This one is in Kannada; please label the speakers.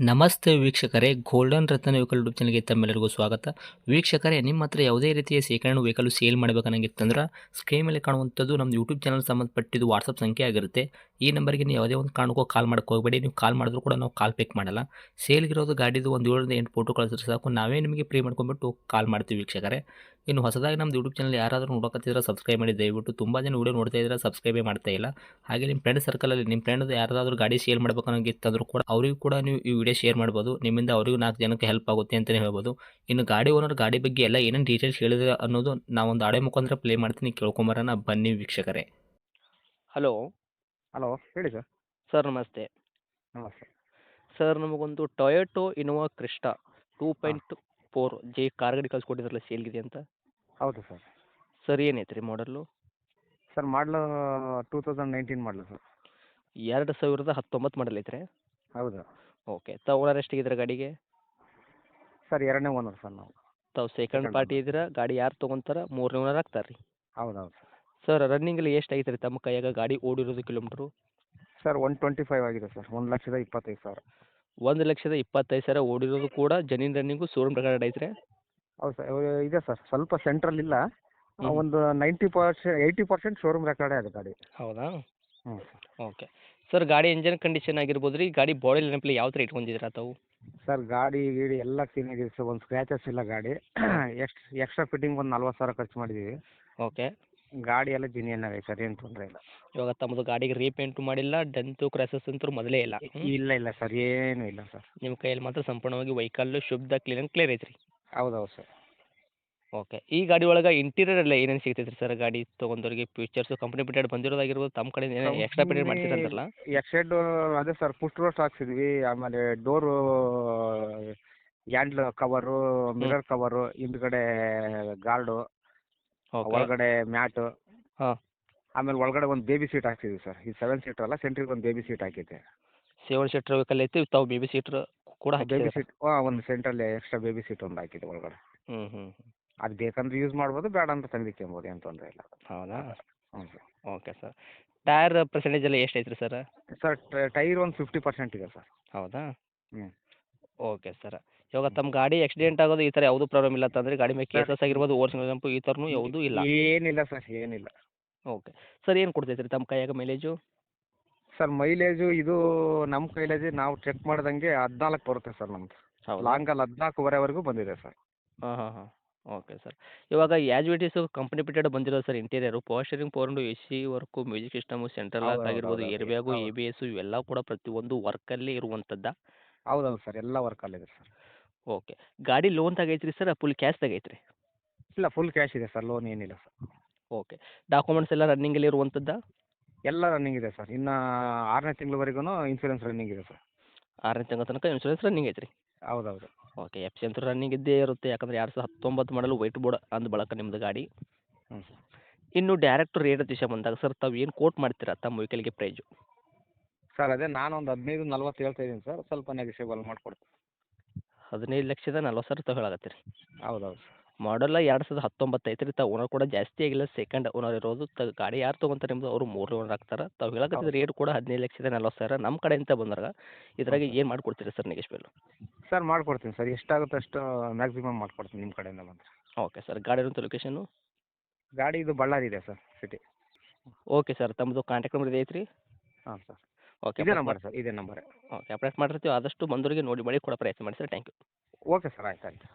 Speaker 1: ನಮಸ್ತೆ ವೀಕ್ಷಕರೇ, ಗೋಲ್ಡನ್ ರತ್ನ ವೆಹಿಕಲ್ ಯೂಟ್ಯೂಬ್ ಚಾನಲ್ಗೆ ತಮ್ಮೆಲ್ಲರಿಗೂ ಸ್ವಾಗತ. ವೀಕ್ಷಕರೇ, ನಿಮ್ಮ ಹತ್ರ ಯಾವುದೇ ರೀತಿಯ ಶೇಖರಣೆ ವೆಹಿಕಲ್ ಸೇಲ್ ಮಾಡಬೇಕನ್ನಂಗಿತ್ತಂದ್ರೆ ಸ್ಕ್ರೀನ್ ಮೇಲೆ ಕಾಣುವಂಥದ್ದು ನಮ್ಮ ಯೂಟ್ಯೂಬ್ ಚಾನಲ್ ಸಂಬಂಧಪಟ್ಟಿದ್ದು ವಾಟ್ಸಪ್ ಸಂಖ್ಯೆ ಆಗಿರುತ್ತೆ. ಈ ನಂಬರ್ಗೆ ನೀವು ಯಾವುದೇ ಒಂದು ಕಾರಣಕ್ಕೂ ಕಾಲ್ ಮಾಡೋಕ್ಕೆ ಹೋಗಬೇಡಿ. ನೀವು ಕಾಲ್ ಮಾಡಿದ್ರು ಕೂಡ ನಾವು ಕಾಲ್ ಪಿಕ್ ಮಾಡಲ್ಲ. ಸೇಲ್ಗಿರೋದು ಗಾಡಿದು ಒಂದು 7ರಿಂದ 8 ಫೋಟೋ ಕಳಿಸಿದ್ರೆ ಸಾಕು, ನಾವೇ ನಿಮಗೆ ಪ್ರೀ ಮಾಡ್ಕೊಂಡ್ಬಿಟ್ಟು ಕಾಲ್ ಮಾಡ್ತೀವಿ ವೀಕ್ಷಕರೇ. ಇನ್ನು ಹೊಸದಾಗಿ ನಮ್ಮದು ಯೂಟ್ಯೂಬ್ ಚಾನಲ್ ಯಾರಾದರೂ ನೋಡೋಕತ್ತಿದ್ರೆ ಸಬ್ಸ್ಕ್ರೈಬ್ ಮಾಡಿ ದಯವಿಟ್ಟು. ತುಂಬ ಜನ ವೀಡಿಯೋ ನೋಡ್ತಾ ಇದ್ದಾರೆ, ಸಬ್ಸ್ಕ್ರೈಬೇ ಮಾಡ್ತಾ ಇಲ್ಲ. ಹಾಗೆ ನಿಮ್ಮ ಫ್ರೆಂಡ್ ಸರ್ಕಲಲ್ಲಿ ನಿಮ್ಮ ಫ್ರೆಂಡ್ ಯಾರಾದರೂ ಗಾಡಿ ಸೇಲ್ ಮಾಡಬೇಕನ್ನೋಂಗಿತ್ತಂದ್ರೂ ಕೂಡ ಅವರಿಗೂ ಕೂಡ ನೀವು ಈ ವಿಡಿಯೋ ಶೇರ್ ಮಾಡ್ಬೋದು. ನಿಮ್ಮಿಂದ ಅವರಿಗೂ 4 ಜನಕ್ಕೆ ಹೆಲ್ಪ್ ಆಗುತ್ತೆ ಅಂತಲೇ ಹೇಳ್ಬೋದು. ಇನ್ನು ಗಾಡಿ ಓನರ್ ಗಾಡಿ ಬಗ್ಗೆ ಎಲ್ಲ ಏನೇನು ಡೀಟೇಲ್ಸ್ ಹೇಳಿದ್ರೆ ಅನ್ನೋದು ನಾವೊಂದು ಆಡಿಯೋ ಮುಖಾಂತರ ಪ್ಲೇ ಮಾಡ್ತೀನಿ, ಕೇಳ್ಕೊಂಬರೋಣ ಬನ್ನಿ ವೀಕ್ಷಕರೇ.
Speaker 2: ಹಲೋ
Speaker 3: ಹಲೋ, ಹೇಳಿ ಸರ್.
Speaker 2: ಸರ್, ನಮಸ್ತೆ.
Speaker 3: ನಮಸ್ತೆ.
Speaker 2: ಸರ್, ನಮಗೊಂದು ಟೊಯೋಟೊ ಇನೋವಾ ಕ್ರಿಸ್ಟಾ
Speaker 3: ಹಾಂ,
Speaker 2: 2.4 ಜೆ ಕಾರ್ ಗಾಡಿ ಕಳ್ಸಿಕೊಟ್ಟಿದ್ರಲ್ಲ ಸೇಲ್ಗಿದೆ ಅಂತ.
Speaker 3: ಹೌದು ಸರ್.
Speaker 2: ಸರ್, ಏನೈತೆ ರೀ ಮಾಡಲು?
Speaker 3: ಸರ್ ಮಾಡಲು 2019 ಮಾಡಲು ಸರ್.
Speaker 2: 2019 ಮಾಡಲ್ ಐತ್ರಿ?
Speaker 3: ಹೌದು
Speaker 2: ಓಕೆ. ತಾವು ಓನರ್ ಎಷ್ಟಿಗಿದ್ರೆ ಗಾಡಿಗೆ?
Speaker 3: ಸರ್, ಎರಡನೇ ಓನರ್ ಸರ್ ನಾವು.
Speaker 2: ತಾವು ಸೆಕೆಂಡ್
Speaker 3: ಸೆಕೆಂಡ್
Speaker 2: ಪಾರ್ಟಿ
Speaker 3: ಓನರ್.
Speaker 2: ಇದ್ರೆ ಗಾಡಿ ಯಾರು ತೊಗೊಂತಾರ 3ನೇ ಓನರ್ ಆಗ್ತಾರೆ ರೀ.
Speaker 3: ಹೌದು ಸರ್.
Speaker 2: ಸರ್, ರನ್ನಿಂಗಲ್ಲಿ ಎಷ್ಟು ಐತೆ ರೀ ತಮ್ಮ ಕೈಯಾಗ ಗಾಡಿ ಓಡಿರೋದು ಕಿಲೋಮೀಟ್ರು?
Speaker 3: ಸರ್ 125 ಆಗಿದೆ ಸರ್. 1,25,000.
Speaker 2: 1,25,000 ಓಡಿರೋದು ಕೂಡ ಜೆನ್ಯೂನ್ ರನ್ನಿಂಗು ಶೋರೂಮ್ ರೆಕಾರ್ಡ್ ಐತ್ರಿ?
Speaker 3: ಹೌದು ಸರ್, ಇದೆ ಸರ್. ಸ್ವಲ್ಪ ಸೆಂಟ್ರಲ್ ಇಲ್ಲ.
Speaker 2: ಹ್ಞೂ.
Speaker 3: ಒಂದು 90%, 80% ಶೋರೂಮ್ ರೆಕಾರ್ಡೇ ಅದು ಗಾಡಿ.
Speaker 2: ಹೌದಾ?
Speaker 3: ಹ್ಞೂ.
Speaker 2: ಓಕೆ. ಸರ್, ಗಾಡಿ ಇಂಜನ್ ಕಂಡೀಷನ್ ಆಗಿರ್ಬೋದು ರೀ, ಗಾಡಿ ಬಾಡಿ ನೆನಪಲ್ಲಿ ಯಾವ ಥರ ಇಟ್ಕೊಂಡಿದ್ದೀರಾ ತಾವು?
Speaker 3: ಸರ್ ಗಾಡಿ ಗೀಡಿ ಎಲ್ಲ ಕ್ಲೀನ್ ಆಗಿದೆ ಸರ್. ಒಂದು ಸ್ಕ್ರ್ಯಾಚಸ್ ಇಲ್ಲ ಗಾಡಿ. ಎಕ್ಸ್ಟ್ರಾ ಫಿಟ್ಟಿಂಗ್ ಒಂದು 40,000 ಖರ್ಚು ಮಾಡಿದ್ದೀವಿ.
Speaker 2: ಓಕೆ.
Speaker 3: ಗಾಡಿ ಎಲ್ಲ ಜಿನಿಯನ್ ಆಗೈತೆ ಸರ್, ಏನು ತೊಂದರೆ ಇಲ್ಲ.
Speaker 2: ಇವಾಗ ತಮ್ಮದು ಗಾಡಿಗೆ ರೀಪೇಂಟು ಮಾಡಿಲ್ಲ, ಡೆಂತು ಕ್ರ್ಯಾಸಸ್ ಅಂತೂ ಮೊದಲೇ ಇಲ್ಲ.
Speaker 3: ಇಲ್ಲ ಸರ್, ಏನೂ ಇಲ್ಲ ಸರ್.
Speaker 2: ನಿಮ್ಮ ಕೈಯಲ್ಲಿ ಮಾತ್ರ ಸಂಪೂರ್ಣವಾಗಿ ವೆಹಿಕಲ್ಲು ಶುದ್ಧ ಕ್ಲಿಯರ್ ಐತ್ರಿ.
Speaker 3: ಹೌದೌದು ಸರ್.
Speaker 2: ಓಕೆ. ಈ ಗಾಡಿ ಒಳಗೆ ಇಂಟೀರಿಯರ್ ಎಲ್ಲ ಏನೇನು ಸಿಗ್ತೈತೆ ರೀ ಸರ್? ಗಾಡಿ ತೊಗೊಂಡವ್ರಿಗೆ ಫೀಚರ್ಸು ಕಂಪ್ನಿ ಬಿಟ್ಟೆಡ್ ಬಂದಿರೋದಾಗಿರ್ಬೋದು, ತಮ್ಮ ಕಡೆ ಏನೋ ಎಕ್ಸ್ಟ್ರಾ ಬಿಟ್ಟೆಡ್ ಮಾಡ್ತೀರಂತಾರಲ್ಲ?
Speaker 3: ಎಕ್ಸೆಡ್ ಅದೇ ಸರ್, ಪುಸ್ಟ್ ರೋಸ್ಟ್ ಹಾಕ್ಸಿದ್ವಿ. ಆಮೇಲೆ door, handle cover, mirror cover, ಹಿಂದ್ಗಡೆ ಗಾರ್ಡು,
Speaker 2: ಓಕೆ.
Speaker 3: ಒಳಗಡೆ ಮ್ಯಾಟು,
Speaker 2: ಹಾಂ.
Speaker 3: ಆಮೇಲೆ ಒಳಗಡೆ ಒಂದು ಬೇಬಿ ಸೀಟ್ ಹಾಕ್ಸಿದ್ವಿ ಸರ್. ಈ 7 ಸೀಟರ್ ಅಲ್ಲ, ಸೆಂಟ್ರಿಗೆ ಒಂದು ಬೇಬಿ ಸೀಟ್ ಹಾಕೈತೆ.
Speaker 2: 7 ಸೀಟ್ರ್ ವೆಹಿಕಲ್ ಐತಿ, ತಾವು ಬೇಬಿ ಸೀಟ್ರ್ ಕೂಡ
Speaker 3: ಬೇಬಿ
Speaker 2: ಹಾಕಿದ್ದೀರಾ?
Speaker 3: ಸೀಟ್ ಒಂದು ಸೆಂಟ್ರಲ್ಲಿ ಎಕ್ಸ್ಟ್ರಾ ಬೇಬಿ ಸೀಟ್ ಒಂದು ಹಾಕಿದೆ ಒಳಗಡೆ.
Speaker 2: ಹ್ಞೂ ಹ್ಞೂ.
Speaker 3: ಅದು ಬೇಕಂದ್ರೆ ಯೂಸ್ ಮಾಡ್ಬೋದು, ಬೇಡ ಅಂತ ತೆಗೆದಿಕ್ಕೊಬೋದು, ಏನು ತೊಂದರೆ ಇಲ್ಲ.
Speaker 2: ಹೌದಾ?
Speaker 3: ಹ್ಞೂ sir.
Speaker 2: Okay sir. Tyre percentage ಎಲ್ಲ ಎಷ್ಟು ಐತ್ರಿ ಸರ್?
Speaker 3: ಸರ್ ಟೈರ್ ಒಂದು 50% ಇದೆ ಸರ್.
Speaker 2: ಹೌದಾ?
Speaker 3: ಹ್ಞೂ.
Speaker 2: Okay sir. ಇವಾಗ ತಮ್ಮ ಗಾಡಿ ಆಕ್ಸಿಡೆಂಟ್ ಆಗೋದು ಈ ಥರ ಯಾವುದೂ ಪ್ರಾಬ್ಲಮ್ ಇಲ್ಲ ಅಂತಂದರೆ, ಗಾಡಿ ಮೇಲೆ
Speaker 3: ಸರ್
Speaker 2: ಕೇಸಸ್ ಆಗಿರ್ಬೋದು, ಓವರ್ಸಿಂಗ್ ಜಂಪು ಈ ಥರನೂ ಯಾವುದೂ ಇಲ್ಲ?
Speaker 3: ಏನಿಲ್ಲ ಸರ್, ಏನಿಲ್ಲ.
Speaker 2: ಓಕೆ. ಸರ್, ಏನು ಕೊಡ್ತೈತೆ ರೀ ತಮ್ಮ ಕೈಯಾಗ ಮೈಲೇಜು?
Speaker 3: ಸರ್ ಮೈಲೇಜು ಇದು ನಮ್ಮ ಕೈಲೇಜ್ ನಾವು ಚೆಕ್ ಮಾಡ್ದಂಗೆ 14 ಬರುತ್ತೆ ಸರ್ ನಮ್ಮದು.
Speaker 2: ಹೌದಾ?
Speaker 3: ಲಾಂಗಲ್ಲಿ 14.5ವರೆಗೂ ಬಂದಿದೆ ಸರ್.
Speaker 2: ಹಾಂ ಹಾಂ ಹಾಂ. Okay sir. ಇವಾಗ as it is company fitted ಬಂದಿರೋದು sir interior, power steering, power window, A C work, music system, central lock
Speaker 3: ಹೌದು
Speaker 2: ಆಗಿರ್ಬೋದು, ಏರ್ ಬ್ಯಾಗು,
Speaker 3: ಹೌದು
Speaker 2: ABS ಇವೆಲ್ಲ ಕೂಡ ಪ್ರತಿಯೊಂದು ವರ್ಕಲ್ಲಿ ಇರುವಂಥದ್ದಾ?
Speaker 3: ಹೌದೌದು ಸರ್, ಎಲ್ಲ ವರ್ಕಲ್ಲಿದೆ ಸರ್.
Speaker 2: ಓಕೆ. ಗಾಡಿ ಲೋನ್ ತಗೈತ್ರಿ ಸರ್, ಫುಲ್ ಕ್ಯಾಶ್ ತಗೈತ್ರಿ?
Speaker 3: ಇಲ್ಲ, ಫುಲ್ ಕ್ಯಾಶ್ ಇದೆ ಸರ್, ಲೋನ್ ಏನಿಲ್ಲ ಸರ್.
Speaker 2: ಓಕೆ. ಡಾಕ್ಯುಮೆಂಟ್ಸ್ ಎಲ್ಲ ರನ್ನಿಂಗಲ್ಲಿ ಇರುವಂಥದ್ದಾ?
Speaker 3: ಎಲ್ಲ ರನ್ನಿಂಗ್ ಇದೆ ಸರ್. ಇನ್ನು 6ನೇ ತಿಂಗಳವರೆಗೂ ಇನ್ಸೂರೆನ್ಸ್ ರನ್ನಿಂಗ್ ಇದೆ ಸರ್.
Speaker 2: 6ನೇ ತಿಂಗಳ ತನಕ ಇನ್ಶೂರೆನ್ಸ್ ರನ್ನಿಂಗ್ ಐತ್ರಿ?
Speaker 3: ಹೌದೌದು.
Speaker 2: ಓಕೆ. FC ಅಂತೂ ರನ್ನಿಂಗ್ ಇದ್ದೇ ಇರುತ್ತೆ, ಯಾಕಂದರೆ 2019 ಮಾಡಲು ವೈಟ್ ಬೋರ್ಡ್ ಅಂದ ಬಳಕ ನಿಮ್ಮದು ಗಾಡಿ.
Speaker 3: ಹ್ಞೂ ಸರ್.
Speaker 2: ಇನ್ನು ಡೈರೆಕ್ಟ್ ರೇಟ್ ವಿಷಯ ಬಂದಾಗ ಸರ್, ತಾವು ಏನು ಕೋಟ್ ಮಾಡ್ತೀರಾ ತಮ್ಮ ವೆಹಿಕಲ್ಗೆ ಪ್ರೈಜು?
Speaker 3: ಸರ್ ಅದೇ ನಾನೊಂದು 15-40 ಹೇಳ್ತಾ ಇದ್ದೀನಿ ಸರ್, ಸ್ವಲ್ಪ ನೆಗೋಷಿಯಬಲ್ ಮಾಡಿಕೊಡ್ತೀನಿ.
Speaker 2: 15,40,000 ತಾವು ಹೇಳಕತ್ತೀರಿ?
Speaker 3: ಹೌದೌದು ಸರ್.
Speaker 2: ಮಾಡಲ್ಲ 2019 ಐತ್ರಿ. ತಾವು ಓನರ್ ಕೂಡ ಜಾಸ್ತಿ ಆಗಿಲ್ಲ, ಸೆಕೆಂಡ್ ಓನರ್ ಇರೋದು. ಗಾಡಿ ಯಾರು ತೊಗೊಂತಾರೆ ನಿಮ್ಮದು ಅವರು 3ನೇ ಓನರ್ ಆಗ್ತಾರೆ. ತಾವು ಹೇಳಕತ್ತಿದ
Speaker 3: ಹೌದು
Speaker 2: ರೇಟ್ ಕೂಡ 15,40,000 ನಮ್ಮ ಕಡೆಯಿಂದ ಬಂದಾಗ ಇದ್ರಾಗ
Speaker 3: ಸರ್.
Speaker 2: ಏನು ಮಾಡಿಕೊಡ್ತೀರಿ ಸರ್ ನೆಗೆಶ್ಬಲ್?
Speaker 3: ಸರ್ ಮಾಡಿಕೊಡ್ತೀನಿ ಸರ್, ಎಷ್ಟಾಗುತ್ತೆ ಅಷ್ಟು ಮ್ಯಾಕ್ಸಿಮಮ್ ಮಾಡಿಕೊಡ್ತೀನಿ ನಿಮ್ಮ ಕಡೆಯಿಂದ ಬಂದರೆ.
Speaker 2: Okay sir. ಗಾಡಿ ಇರೋಂಥ ಲೊಕೇಶನು?
Speaker 3: ಗಾಡಿ ಇದು ಬಳ್ಳಾರಿ ಇದೆ ಸರ್, ಸಿಟಿ.
Speaker 2: Okay sir. ತಮ್ಮದು ಕಾಂಟ್ಯಾಕ್ಟ್ ನಂಬರ್ ಇದೆ ಐತ್ರಿ?
Speaker 3: ಹಾಂ ಸರ್,
Speaker 2: ಓಕೆ.
Speaker 3: ಇದೇ ನಂಬರ್ ಸರ್, ಇದೇ ನಂಬರೇ.
Speaker 2: ಓಕೆ. ಅಪ್ಡೇಟ್ ಮಾಡಿರ್ತೀವಿ, ಆದಷ್ಟು ಬಂದವರಿಗೆ ನೋಡಿ ಮಾಡಿ ಕೊಡೋ ಪ್ರಯತ್ನ ಮಾಡಿ sir. Thank you.
Speaker 3: Okay sir, ಆಯ್ತು ಆಯ್ತು.